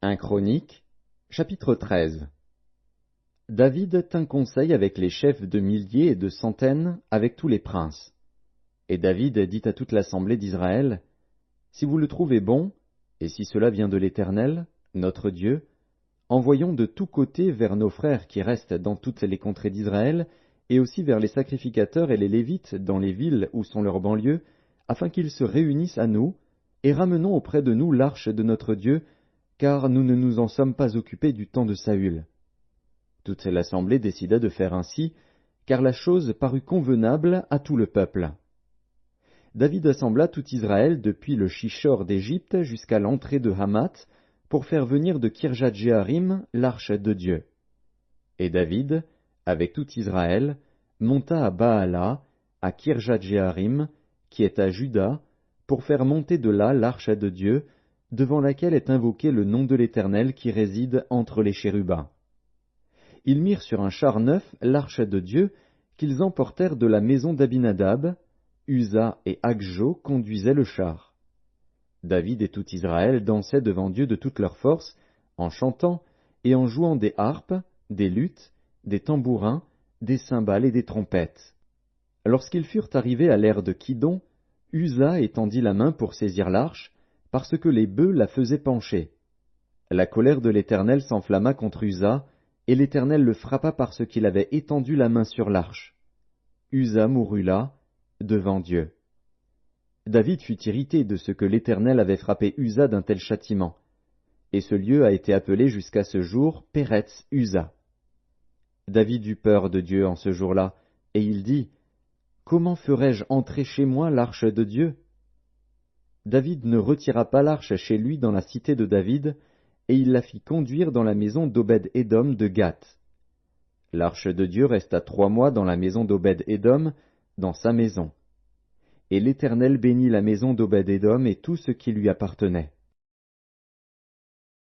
1 Chroniques, chapitre 13. David tint conseil avec les chefs de milliers et de centaines, avec tous les princes. Et David dit à toute l'assemblée d'Israël, Si vous le trouvez bon, et si cela vient de l'Éternel, notre Dieu, envoyons de tous côtés vers nos frères qui restent dans toutes les contrées d'Israël, et aussi vers les sacrificateurs et les Lévites dans les villes où sont leurs banlieues, afin qu'ils se réunissent à nous, et ramenons auprès de nous l'arche de notre Dieu, car nous ne nous en sommes pas occupés du temps de Saül. Toute l'assemblée décida de faire ainsi, car la chose parut convenable à tout le peuple. David assembla tout Israël depuis le Shishor d'Égypte jusqu'à l'entrée de Hamath, pour faire venir de Kirjat-Jéarim l'arche de Dieu. Et David, avec tout Israël, monta à Baala, à Kirjat-Jéarim, qui est à Juda, pour faire monter de là l'arche de Dieu, devant laquelle est invoqué le nom de l'Éternel qui réside entre les chérubins. Ils mirent sur un char neuf l'arche de Dieu, qu'ils emportèrent de la maison d'Abinadab. Uza et Agjo conduisaient le char. David et tout Israël dansaient devant Dieu de toute leur force, en chantant et en jouant des harpes, des luths, des tambourins, des cymbales et des trompettes. Lorsqu'ils furent arrivés à l'ère de Kidon, Uza étendit la main pour saisir l'arche, parce que les bœufs la faisaient pencher. La colère de l'Éternel s'enflamma contre Uza, et l'Éternel le frappa parce qu'il avait étendu la main sur l'arche. Uza mourut là, devant Dieu. David fut irrité de ce que l'Éternel avait frappé Uza d'un tel châtiment, et ce lieu a été appelé jusqu'à ce jour Péretz Uza. David eut peur de Dieu en ce jour-là, et il dit, Comment ferai-je entrer chez moi l'arche de Dieu? David ne retira pas l'arche chez lui dans la cité de David, et il la fit conduire dans la maison d'Obed-Édom de Gath. L'arche de Dieu resta 3 mois dans la maison d'Obed-Édom, dans sa maison. Et l'Éternel bénit la maison d'Obed-Édom et tout ce qui lui appartenait.